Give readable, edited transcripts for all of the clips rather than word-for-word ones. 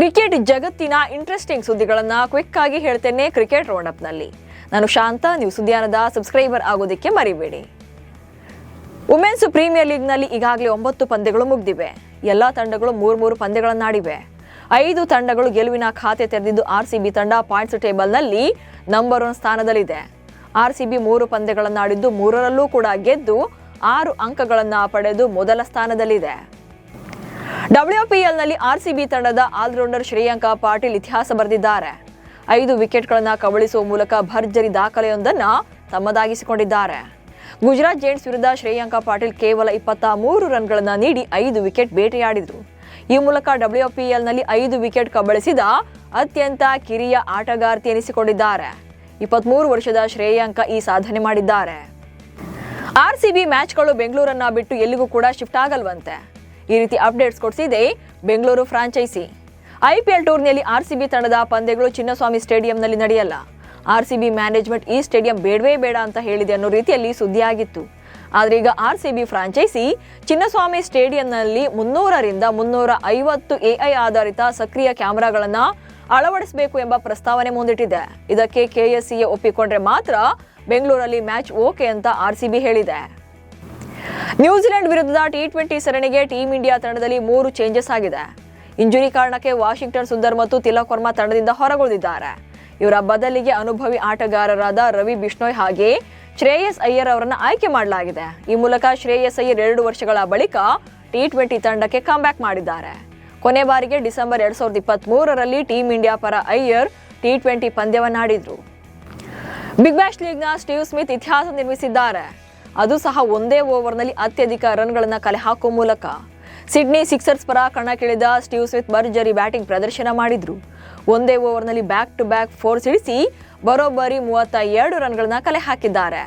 Cricket ಜಗತ್ತಿನ interesting ಸುದ್ದಿಗಳನ್ನ quick ಆಗಿ ಹೇಳ್ತೇನೆ ಕ್ರಿಕೆಟ್ ರೌಂಡ್ ಅಪ್ ನಲ್ಲಿ. ನಾನು ಶಾಂತ. ನೀವು ಸುದ್ದಿಯಾನದ ಸಬ್ಸ್ಕ್ರೈಬರ್ ಆಗೋದಕ್ಕೆ ಮರಿಬೇಡಿ. ವುಮೆನ್ಸ್ ಪ್ರೀಮಿಯರ್ ಲೀಗ್ ನಲ್ಲಿ ಈಗಾಗಲೇ 9 ಪಂದ್ಯಗಳು ಮುಗಿದಿವೆ. ಎಲ್ಲಾ ತಂಡಗಳು 3 ಪಂದ್ಯಗಳನ್ನಾಡಿವೆ. 5 ತಂಡಗಳು ಗೆಲುವಿನ ಖಾತೆ ತೆರೆದಿದ್ದು ಆರ್ಸಿಬಿ ತಂಡ ಪಾಯಿಂಟ್ಸ್ ಟೇಬಲ್ ನಲ್ಲಿ ನಂಬರ್ 1 ಸ್ಥಾನದಲ್ಲಿದೆ. ಆರ್ಸಿಬಿ 3 ಪಂದ್ಯಗಳನ್ನಾಡಿದ್ದು 3ರಲ್ಲೂ ಕೂಡ ಗೆದ್ದು 6 ಅಂಕಗಳನ್ನು ಪಡೆದು ಮೊದಲ ಸ್ಥಾನದಲ್ಲಿದೆ. WPL ನಲ್ಲಿ ಆರ್ಸಿಬಿ ತಂಡದ ಆಲ್ರೌಂಡರ್ ಶ್ರೇಯಾಂಕ ಪಾಟೀಲ್ ಇತಿಹಾಸ ಬರೆದಿದ್ದಾರೆ. 5 ವಿಕೆಟ್ಗಳನ್ನು ಕಬಳಿಸುವ ಮೂಲಕ ಭರ್ಜರಿ ದಾಖಲೆಯೊಂದನ್ನು ತಮ್ಮದಾಗಿಸಿಕೊಂಡಿದ್ದಾರೆ. ಗುಜರಾತ್ ಜೈಂಟ್ಸ್ ವಿರುದ್ಧ ಶ್ರೇಯಾಂಕ ಪಾಟೀಲ್ ಕೇವಲ 23 ರನ್ಗಳನ್ನು ನೀಡಿ 5 ವಿಕೆಟ್ ಬೇಟೆಯಾಡಿದರು. ಈ ಮೂಲಕ WPL ನಲ್ಲಿ 5 ವಿಕೆಟ್ ಕಬಳಿಸಿದ ಅತ್ಯಂತ ಕಿರಿಯ ಆಟಗಾರ್ತಿ ಎನಿಸಿಕೊಂಡಿದ್ದಾರೆ. 23 ವರ್ಷದ ಶ್ರೇಯಾಂಕ ಈ ಸಾಧನೆ ಮಾಡಿದ್ದಾರೆ. ಆರ್ಸಿಬಿ ಮ್ಯಾಚ್ಗಳು ಬೆಂಗಳೂರನ್ನ ಬಿಟ್ಟು ಎಲ್ಲಿಗೂ ಕೂಡ ಶಿಫ್ಟ್ ಆಗಲ್ವಂತೆ. ಈ ರೀತಿ ಅಪ್ಡೇಟ್ಸ್ ಕೊಡಿಸಿದೆ ಬೆಂಗಳೂರು ಫ್ರಾಂಚೈಸಿ. IPL ಟೂರ್ನಿಯಲ್ಲಿ ಆರ್ಸಿಬಿ ತಂಡದ ಪಂದ್ಯಗಳು ಚಿನ್ನಸ್ವಾಮಿ ಸ್ಟೇಡಿಯಂನಲ್ಲಿ ನಡೆಯಲ್ಲ. ಆರ್ಸಿಬಿ ಮ್ಯಾನೇಜ್ಮೆಂಟ್ ಈ ಸ್ಟೇಡಿಯಂ ಬೇಡವೇ ಬೇಡ ಅಂತ ಹೇಳಿದೆ ಅನ್ನೋ ರೀತಿಯಲ್ಲಿ ಸುದ್ದಿಯಾಗಿತ್ತು. ಆದರೆ ಈಗ ಆರ್ಸಿಬಿ ಫ್ರಾಂಚೈಸಿ ಚಿನ್ನಸ್ವಾಮಿ ಸ್ಟೇಡಿಯಂನಲ್ಲಿ 300ರಿಂದ 350 AI ಆಧಾರಿತ ಸಕ್ರಿಯ ಕ್ಯಾಮೆರಾಗಳನ್ನು ಅಳವಡಿಸಬೇಕು ಎಂಬ ಪ್ರಸ್ತಾವನೆ ಮುಂದಿಟ್ಟಿದೆ. ಇದಕ್ಕೆ KSCA ಒಪ್ಪಿಕೊಂಡ್ರೆ ಮಾತ್ರ ಬೆಂಗಳೂರಲ್ಲಿ ಮ್ಯಾಚ್ ಓಕೆ ಅಂತ ಆರ್ಸಿಬಿ ಹೇಳಿದೆ. ನ್ಯೂಜಿಲೆಂಡ್ ವಿರುದ್ಧದ T20 ಸರಣಿಗೆ ಟೀಮ್ ಇಂಡಿಯಾ ತಂಡದಲ್ಲಿ 3 ಚೇಂಜಸ್ ಆಗಿದೆ. ಇಂಜುರಿ ಕಾರಣಕ್ಕೆ ವಾಷಿಂಗ್ಟನ್ ಸುಂದರ್ ಮತ್ತು ತಿಲಕ್ ವರ್ಮಾ ತಂಡದಿಂದ ಹೊರಗುಳಿದಿದ್ದಾರೆ. ಇವರ ಬದಲಿಗೆ ಅನುಭವಿ ಆಟಗಾರರಾದ ರವಿ ಬಿಷ್ಣೋಯ್ ಹಾಗೆ ಶ್ರೇಯಸ್ ಅಯ್ಯರ್ ಅವರನ್ನು ಆಯ್ಕೆ ಮಾಡಲಾಗಿದೆ. ಈ ಮೂಲಕ ಶ್ರೇಯಸ್ ಅಯ್ಯರ್ 2 ವರ್ಷಗಳ ಬಳಿಕ T20 ತಂಡಕ್ಕೆ ಕಮ್ಬ್ಯಾಕ್ ಮಾಡಿದ್ದಾರೆ. ಕೊನೆ ಬಾರಿಗೆ ಡಿಸೆಂಬರ್ 2023ರಲ್ಲಿ ಟೀಮ್ ಇಂಡಿಯಾ ಪರ ಅಯ್ಯರ್ T20 ಪಂದ್ಯವನ್ನಾಡಿದ್ರು. ಬಿಗ್ ಬ್ಯಾಶ್ ಲೀಗ್ನ ಸ್ಟೀವ್ ಸ್ಮಿತ್ ಇತಿಹಾಸ ನಿರ್ಮಿಸಿದ್ದಾರೆ. ಅದು ಸಹ ಒಂದೇ ಓವರ್ನಲ್ಲಿ ಅತ್ಯಧಿಕ ರನ್ಗಳನ್ನು ಕಲೆ ಹಾಕುವ ಮೂಲಕ. ಸಿಡ್ನಿ ಸಿಕ್ಸರ್ಸ್ ಪರ ಕಣಕ್ಕಿಳಿದ ಸ್ಟೀವ್ ಸ್ಮಿತ್ ಭರ್ಜರಿ ಬ್ಯಾಟಿಂಗ್ ಪ್ರದರ್ಶನ ಮಾಡಿದ್ರು. ಒಂದೇ ಓವರ್ನಲ್ಲಿ ಬ್ಯಾಕ್ ಟು ಬ್ಯಾಕ್ 4 ಸಿಡಿಸಿ ಬರೋಬ್ಬರಿ 32 ರನ್ಗಳನ್ನು ಕಲೆ ಹಾಕಿದ್ದಾರೆ.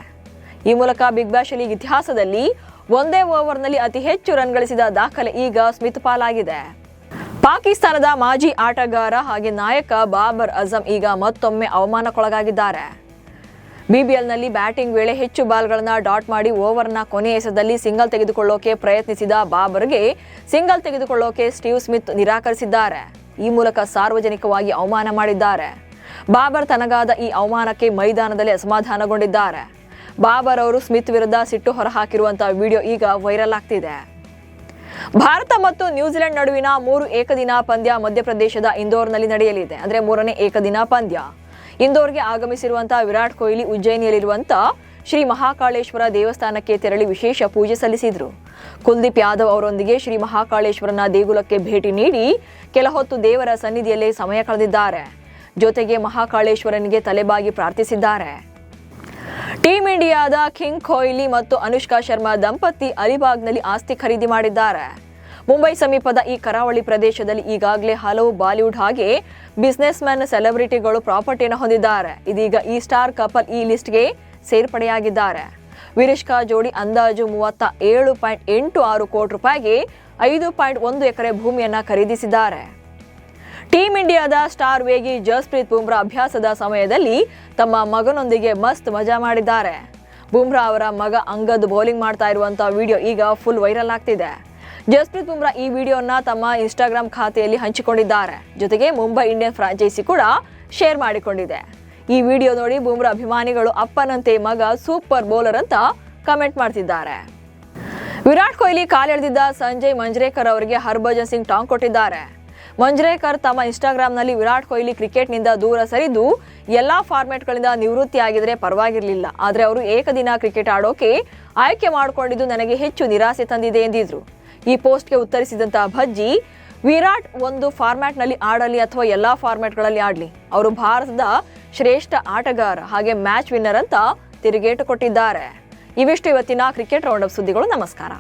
ಈ ಮೂಲಕ ಬಿಗ್ ಬ್ಯಾಶ್ ಲೀಗ್ ಇತಿಹಾಸದಲ್ಲಿ ಒಂದೇ ಓವರ್ನಲ್ಲಿ ಅತಿ ಹೆಚ್ಚು ರನ್ ಗಳಿಸಿದ ದಾಖಲೆ ಈಗ ಸ್ಮಿತ್ ಪಾಲಾಗಿದೆ. ಪಾಕಿಸ್ತಾನದ ಮಾಜಿ ಆಟಗಾರ ಹಾಗೆ ನಾಯಕ ಬಾಬರ್ ಅಜಂ ಈಗ ಮತ್ತೊಮ್ಮೆ ಅವಮಾನಕ್ಕೊಳಗಾಗಿದ್ದಾರೆ. BBLನಲ್ಲಿ ಬ್ಯಾಟಿಂಗ್ ವೇಳೆ ಹೆಚ್ಚು ಬಾಲ್ಗಳನ್ನು ಡಾಟ್ ಮಾಡಿ ಓವರ್ನ ಕೊನೆ ಎಸೆದಲ್ಲಿ ಸಿಂಗಲ್ ತೆಗೆದುಕೊಳ್ಳೋಕೆ ಪ್ರಯತ್ನಿಸಿದ ಬಾಬರ್ಗೆ ಸಿಂಗಲ್ ತೆಗೆದುಕೊಳ್ಳೋಕೆ ಸ್ಟೀವ್ ಸ್ಮಿತ್ ನಿರಾಕರಿಸಿದ್ದಾರೆ. ಈ ಮೂಲಕ ಸಾರ್ವಜನಿಕವಾಗಿ ಅವಮಾನ ಮಾಡಿದ್ದಾರೆ. ಬಾಬರ್ ತನಗಾದ ಈ ಅವಮಾನಕ್ಕೆ ಮೈದಾನದಲ್ಲಿ ಅಸಮಾಧಾನಗೊಂಡಿದ್ದಾರೆ. ಬಾಬರ್ ಅವರು ಸ್ಮಿತ್ ವಿರುದ್ಧ ಸಿಟ್ಟು ಹೊರಹಾಕಿರುವಂತಹ ವಿಡಿಯೋ ಈಗ ವೈರಲ್ ಆಗ್ತಿದೆ. ಭಾರತ ಮತ್ತು ನ್ಯೂಜಿಲೆಂಡ್ ನಡುವಿನ 3 ಏಕದಿನ ಪಂದ್ಯ ಮಧ್ಯಪ್ರದೇಶದ ಇಂದೋರ್ನಲ್ಲಿ ನಡೆಯಲಿದೆ. ಅಂದ್ರೆ 3ನೇ ಏಕದಿನ ಪಂದ್ಯ. ಇಂದೋರ್ಗೆ ಆಗಮಿಸಿರುವಂತಹ ವಿರಾಟ್ ಕೊಹ್ಲಿ ಉಜ್ಜಯಿನಿಯಲ್ಲಿರುವಂತಹ ಶ್ರೀ ಮಹಾಕಾಳೇಶ್ವರ ದೇವಸ್ಥಾನಕ್ಕೆ ತೆರಳಿ ವಿಶೇಷ ಪೂಜೆ ಸಲ್ಲಿಸಿದ್ರು. ಕುಲ್ದೀಪ್ ಯಾದವ್ ಅವರೊಂದಿಗೆ ಶ್ರೀ ಮಹಾಕಾಳೇಶ್ವರನ ದೇಗುಲಕ್ಕೆ ಭೇಟಿ ನೀಡಿ ಕೆಲ ಹೊತ್ತು ದೇವರ ಸನ್ನಿಧಿಯಲ್ಲೇ ಸಮಯ ಕಳೆದಿದ್ದಾರೆ. ಜೊತೆಗೆ ಮಹಾಕಾಳೇಶ್ವರನಿಗೆ ತಲೆಬಾಗಿ ಪ್ರಾರ್ಥಿಸಿದ್ದಾರೆ. ಟೀಮ್ ಇಂಡಿಯಾದ ಕಿಂಗ್ ಕೊಹ್ಲಿ ಮತ್ತು ಅನುಷ್ಕಾ ಶರ್ಮಾ ದಂಪತಿ ಅಲಿಬಾಗ್ನಲ್ಲಿ ಆಸ್ತಿ ಖರೀದಿ ಮಾಡಿದ್ದಾರೆ. ಮುಂಬೈ ಸಮೀಪದ ಈ ಕರಾವಳಿ ಪ್ರದೇಶದಲ್ಲಿ ಈಗಾಗಲೇ ಹಲವು ಬಾಲಿವುಡ್ ಹಾಗೆ ಬಿಸ್ನೆಸ್ ಮ್ಯಾನ್ ಸೆಲೆಬ್ರಿಟಿಗಳು ಪ್ರಾಪರ್ಟಿಯನ್ನು ಹೊಂದಿದ್ದಾರೆ. ಇದೀಗ ಈ ಸ್ಟಾರ್ ಕಪಲ್ ಈ ಲಿಸ್ಟ್ಗೆ ಸೇರ್ಪಡೆಯಾಗಿದ್ದಾರೆ. ವಿರಿಷ್ಕಾ ಜೋಡಿ ಅಂದಾಜು 37.86 ಕೋಟಿ ರೂಪಾಯಿಗೆ 5.1 ಎಕರೆ ಭೂಮಿಯನ್ನ ಖರೀದಿಸಿದ್ದಾರೆ. ಟೀಮ್ ಇಂಡಿಯಾದ ಸ್ಟಾರ್ ವೇಗಿ ಜಸ್ಪ್ರೀತ್ ಬುಮ್ರಾ ಅಭ್ಯಾಸದ ಸಮಯದಲ್ಲಿ ತಮ್ಮ ಮಗನೊಂದಿಗೆ ಮಸ್ತ್ ಮಜಾ ಮಾಡಿದ್ದಾರೆ. ಬುಮ್ರಾ ಅವರ ಮಗ ಅಂಗದ್ ಬೌಲಿಂಗ್ ಮಾಡ್ತಾ ಇರುವಂತಹ ವಿಡಿಯೋ ಈಗ ಫುಲ್ ವೈರಲ್ ಆಗ್ತಿದೆ. ಜಸ್ಪ್ರೀತ್ ಬುಮ್ರಾ ಈ ವಿಡಿಯೋನ ತಮ್ಮ ಇನ್ಸ್ಟಾಗ್ರಾಮ್ ಖಾತೆಯಲ್ಲಿ ಹಂಚಿಕೊಂಡಿದ್ದಾರೆ. ಜೊತೆಗೆ ಮುಂಬೈ ಇಂಡಿಯನ್ ಫ್ರಾಂಚೈಸಿ ಕೂಡ ಶೇರ್ ಮಾಡಿಕೊಂಡಿದೆ. ಈ ವಿಡಿಯೋ ನೋಡಿ ಬುಮ್ರಾ ಅಭಿಮಾನಿಗಳು ಅಪ್ಪನಂತೆ ಮಗ ಸೂಪರ್ ಬೌಲರ್ ಅಂತ ಕಮೆಂಟ್ ಮಾಡ್ತಿದ್ದಾರೆ. ವಿರಾಟ್ ಕೊಹ್ಲಿ ಕಾಲೆಳೆದಿದ್ದ ಸಂಜಯ್ ಮಂಜ್ರೇಕರ್ ಅವರಿಗೆ ಹರ್ಭಜನ್ ಸಿಂಗ್ ಟಾಂಗ್ ಕೊಟ್ಟಿದ್ದಾರೆ. ಮಂಜ್ರೇಕರ್ ತಮ್ಮ ಇನ್ಸ್ಟಾಗ್ರಾಮ್ನಲ್ಲಿ ವಿರಾಟ್ ಕೊಹ್ಲಿ ಕ್ರಿಕೆಟ್ನಿಂದ ದೂರ ಸರಿದು ಎಲ್ಲಾ ಫಾರ್ಮ್ಯಾಟ್ಗಳಿಂದ ನಿವೃತ್ತಿಯಾಗಿದ್ರೆ ಪರವಾಗಿರಲಿಲ್ಲ, ಆದರೆ ಅವರು ಏಕದಿನ ಕ್ರಿಕೆಟ್ ಆಡೋಕೆ ಆಯ್ಕೆ ಮಾಡಿಕೊಂಡಿದ್ದು ನನಗೆ ಹೆಚ್ಚು ನಿರಾಸೆ ತಂದಿದೆ ಎಂದಿದ್ರು. ಈ ಪೋಸ್ಟ್ಗೆ ಉತ್ತರಿಸಿದಂತಹ ಭಜ್ಜಿ, ವಿರಾಟ್ ಒಂದು ಫಾರ್ಮ್ಯಾಟ್ನಲ್ಲಿ ಆಡಲಿ ಅಥವಾ ಎಲ್ಲಾ ಫಾರ್ಮ್ಯಾಟ್ಗಳಲ್ಲಿ ಆಡಲಿ, ಅವರು ಭಾರತದ ಶ್ರೇಷ್ಠ ಆಟಗಾರ ಹಾಗೆ ಮ್ಯಾಚ್ ವಿನ್ನರ್ ಅಂತ ತಿರುಗೇಟು ಕೊಟ್ಟಿದ್ದಾರೆ. ಇವಿಷ್ಟು ಇವತ್ತಿನ ಕ್ರಿಕೆಟ್ ರೌಂಡ್ ಅಪ್ ಸುದ್ದಿಗಳು. ನಮಸ್ಕಾರ.